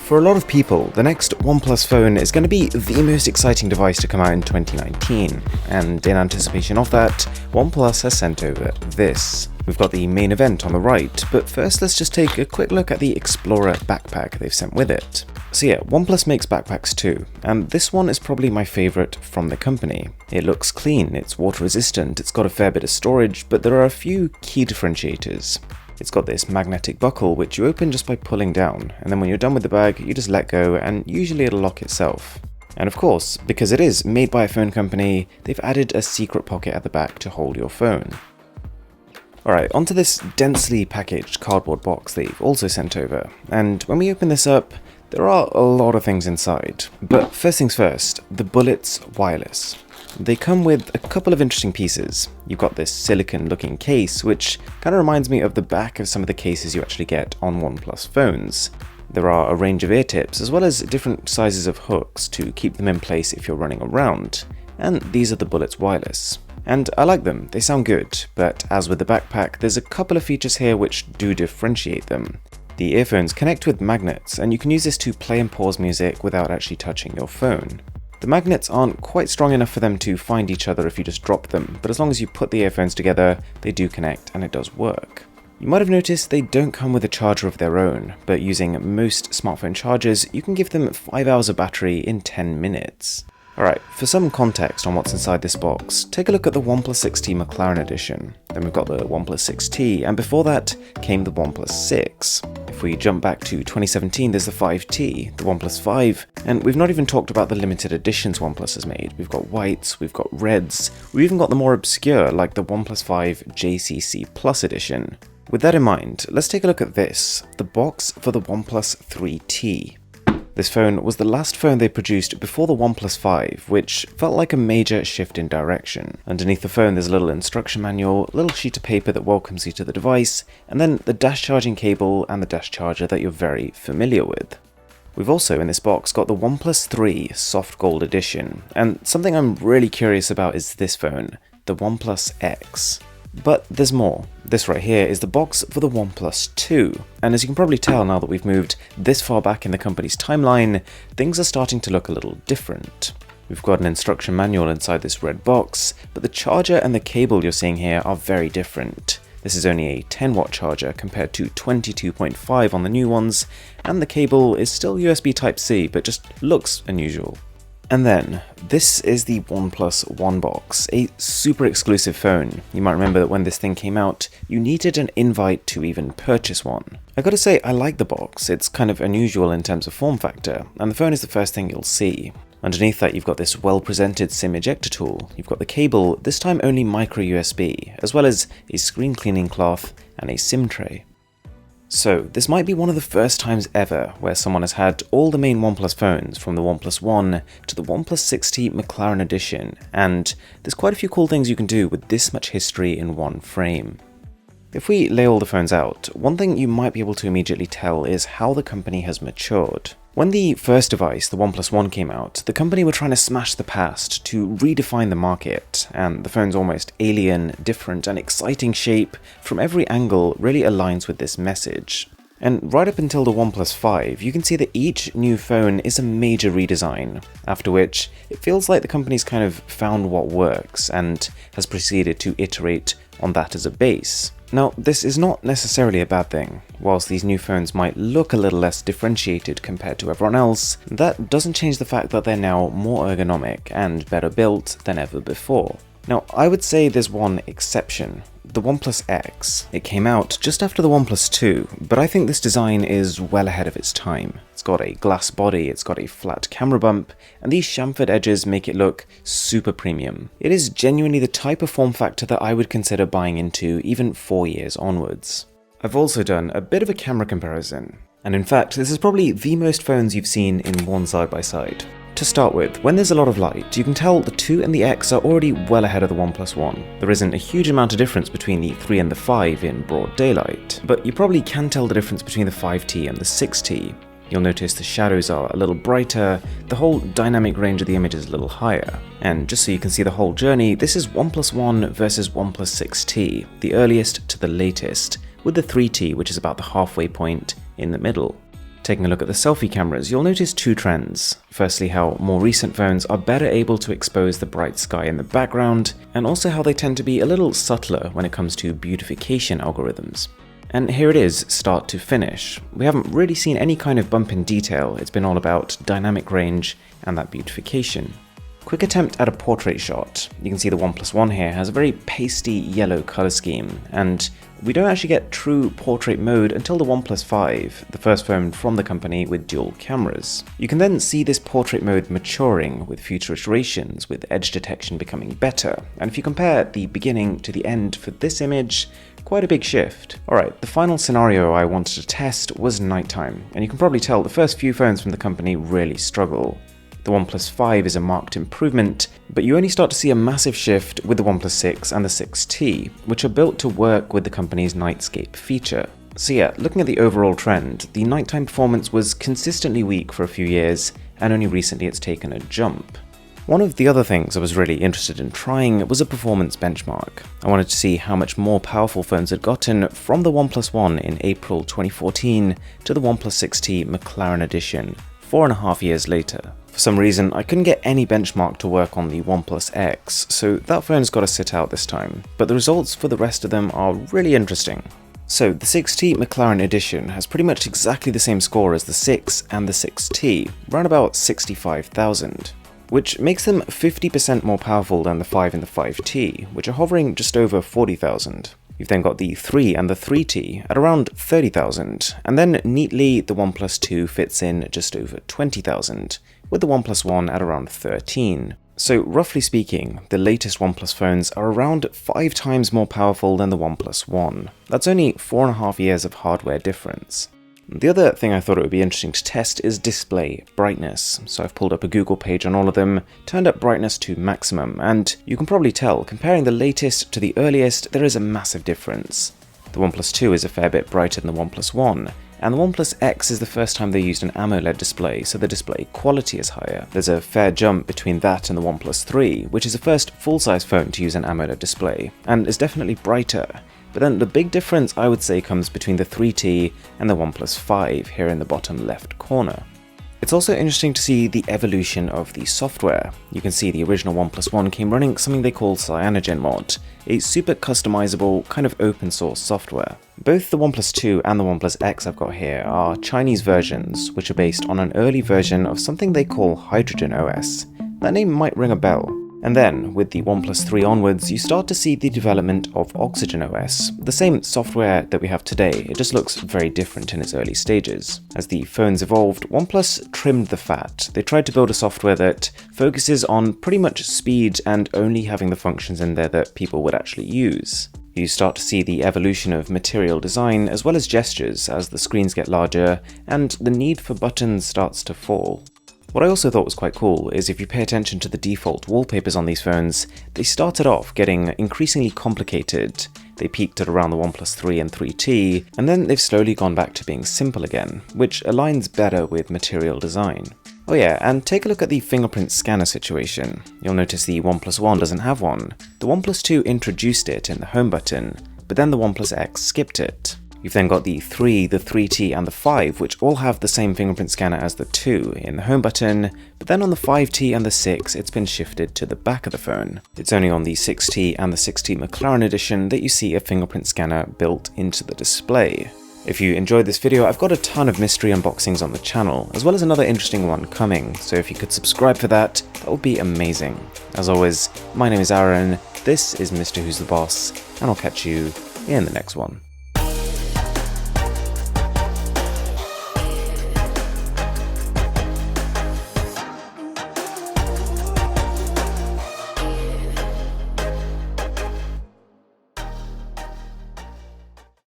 For a lot of people, the next OnePlus phone is going to be the most exciting device to come out in 2019, and in anticipation of that, OnePlus has sent over this. We've got the main event on the right, but first let's just take a quick look at the Explorer backpack they've sent with it. So yeah, OnePlus makes backpacks too, and this one is probably my favourite from the company. It looks clean, it's water resistant, it's got a fair bit of storage, but there are a few key differentiators. It's got this magnetic buckle which you open just by pulling down, and then when you're done with the bag, you just let go and usually it'll lock itself. And of course, because it is made by a phone company, they've added a secret pocket at the back to hold your phone. Alright, onto this densely packaged cardboard box they've also sent over, and when we open this up, there are a lot of things inside. But first things first, the Bullets Wireless. They come with a couple of interesting pieces. You've got this silicone looking case, which kind of reminds me of the back of some of the cases you actually get on OnePlus phones. There are a range of ear tips, as well as different sizes of hooks to keep them in place if you're running around. And these are the Bullets Wireless. And I like them, they sound good, but as with the backpack, there's a couple of features here which do differentiate them. The earphones connect with magnets, and you can use this to play and pause music without actually touching your phone. The magnets aren't quite strong enough for them to find each other if you just drop them, but as long as you put the earphones together, they do connect and it does work. You might have noticed they don't come with a charger of their own, but using most smartphone chargers, you can give them 5 hours of battery in 10 minutes. Alright, for some context on what's inside this box, take a look at the Oneplus XT McLaren edition. Then we've got the Oneplus XT, and before that came the Oneplus X. If we jump back to 2017, there's the 5T, the Oneplus 5, and we've not even talked about the limited editions OnePlus has made. We've got whites, we've got reds, we've even got the more obscure like the Oneplus 5 JCC Plus edition. With that in mind, let's take a look at this, the box for the OnePlus 3T. This phone was the last phone they produced before the Oneplus 5, which felt like a major shift in direction. Underneath the phone there's a little instruction manual, a little sheet of paper that welcomes you to the device, and then the dash charging cable and the dash charger that you're very familiar with. We've also in this box got the OnePlus 3 Soft Gold Edition, and something I'm really curious about is this phone, the OnePlus X. But there's more. This right here is the box for the OnePlus 2, and as you can probably tell now that we've moved this far back in the company's timeline, things are starting to look a little different. We've got an instruction manual inside this red box, but the charger and the cable you're seeing here are very different. This is only a 10-watt charger compared to 22.5 on the new ones, and the cable is still USB Type-C, but just looks unusual. And then, this is the Oneplus One Box, a super exclusive phone. You might remember that when this thing came out, you needed an invite to even purchase one. I gotta say, I like the box, it's kind of unusual in terms of form factor, and the phone is the first thing you'll see. Underneath that you've got this well-presented SIM ejector tool, you've got the cable, this time only micro USB, as well as a screen cleaning cloth and a SIM tray. So, this might be one of the first times ever where someone has had all the main OnePlus phones from the OnePlus One to the Oneplus XT McLaren edition, and there's quite a few cool things you can do with this much history in one frame. If we lay all the phones out, one thing you might be able to immediately tell is how the company has matured. When the first device, the OnePlus One, came out, the company were trying to smash the past to redefine the market, and the phone's almost alien, different, and exciting shape from every angle really aligns with this message. And right up until the OnePlus 5, you can see that each new phone is a major redesign, after which it feels like the company's kind of found what works and has proceeded to iterate on that as a base. Now, this is not necessarily a bad thing. Whilst these new phones might look a little less differentiated compared to everyone else, that doesn't change the fact that they're now more ergonomic and better built than ever before. Now, I would say there's one exception, the OnePlus X. It came out just after the OnePlus 2, but I think this design is well ahead of its time. It's got a glass body, it's got a flat camera bump, and these chamfered edges make it look super premium. It is genuinely the type of form factor that I would consider buying into even 4 years onwards. I've also done a bit of a camera comparison, and in fact this is probably the most phones you've seen in one side by side. To start with, when there's a lot of light, you can tell the 2 and the X are already well ahead of the OnePlus One. There isn't a huge amount of difference between the 3 and the 5 in broad daylight, but you probably can tell the difference between the 5T and the 6T. You'll notice the shadows are a little brighter, the whole dynamic range of the image is a little higher. And just so you can see the whole journey, this is OnePlus One versus OnePlus 6T, the earliest to the latest, with the 3T which is about the halfway point in the middle. Taking a look at the selfie cameras, you'll notice two trends. Firstly, how more recent phones are better able to expose the bright sky in the background, and also how they tend to be a little subtler when it comes to beautification algorithms. And here it is, start to finish. We haven't really seen any kind of bump in detail, it's been all about dynamic range and that beautification. Quick attempt at a portrait shot. You can see the Oneplus One here has a very pasty yellow color scheme, and we don't actually get true portrait mode until the Oneplus 5, the first phone from the company with dual cameras. You can then see this portrait mode maturing with future iterations, with edge detection becoming better, and if you compare the beginning to the end for this image, quite a big shift. Alright, the final scenario I wanted to test was nighttime, and you can probably tell the first few phones from the company really struggle. The Oneplus 5 is a marked improvement, but you only start to see a massive shift with the Oneplus X and the 6T, which are built to work with the company's nightscape feature. So yeah, looking at the overall trend, the nighttime performance was consistently weak for a few years, and only recently it's taken a jump. One of the other things I was really interested in trying was a performance benchmark. I wanted to see how much more powerful phones had gotten from the Oneplus One in April 2014 to the Oneplus 6T McLaren edition, 4.5 years later. For some reason, I couldn't get any benchmark to work on the Oneplus X, so that phone's got to sit out this time, but the results for the rest of them are really interesting. So the 6T McLaren edition has pretty much exactly the same score as the 6 and the 6T, around about 65,000, which makes them 50% more powerful than the 5 and the 5T, which are hovering just over 40,000. You've then got the 3 and the 3T at around 30,000, and then neatly the Oneplus 2 fits in just over 20,000, with the Oneplus One at around 13. So roughly speaking, the latest Oneplus phones are around 5 times more powerful than the Oneplus One. That's only 4.5 years of hardware difference. The other thing I thought it would be interesting to test is display brightness. So I've pulled up a Google page on all of them, turned up brightness to maximum, and you can probably tell, comparing the latest to the earliest, there is a massive difference. The Oneplus 2 is a fair bit brighter than the Oneplus One, and the Oneplus X is the first time they used an AMOLED display, so the display quality is higher. There's a fair jump between that and the Oneplus 3, which is the first full-size phone to use an AMOLED display, and is definitely brighter. But then the big difference I would say comes between the 3T and the Oneplus 5 here in the bottom left corner. It's also interesting to see the evolution of the software. You can see the original Oneplus One came running something they call CyanogenMod, a super customizable kind of open source software. Both the Oneplus 2 and the Oneplus X I've got here are Chinese versions, which are based on an early version of something they call Hydrogen OS. That name might ring a bell. And then, with the Oneplus 3 onwards, you start to see the development of Oxygen OS, the same software that we have today, it just looks very different in its early stages. As the phones evolved, OnePlus trimmed the fat. They tried to build a software that focuses on pretty much speed and only having the functions in there that people would actually use. You start to see the evolution of material design as well as gestures as the screens get larger and the need for buttons starts to fall. What I also thought was quite cool is if you pay attention to the default wallpapers on these phones, they started off getting increasingly complicated. They peaked at around the Oneplus 3 and 3T, and then they've slowly gone back to being simple again, which aligns better with material design. Oh yeah, and take a look at the Fingerprint Scanner situation. You'll notice the Oneplus One doesn't have one. The Oneplus 2 introduced it in the home button, but then the Oneplus X skipped it. You've then got the 3, the 3T and the 5, which all have the same fingerprint scanner as the 2 in the home button, but then on the 5T and the 6 it's been shifted to the back of the phone. It's only on the 6T and the 6T McLaren edition that you see a fingerprint scanner built into the display. If you enjoyed this video, I've got a ton of mystery unboxings on the channel, as well as another interesting one coming, so if you could subscribe for that, that would be amazing. As always, my name is Aaron, this is Mr. Who's the Boss, and I'll catch you in the next one.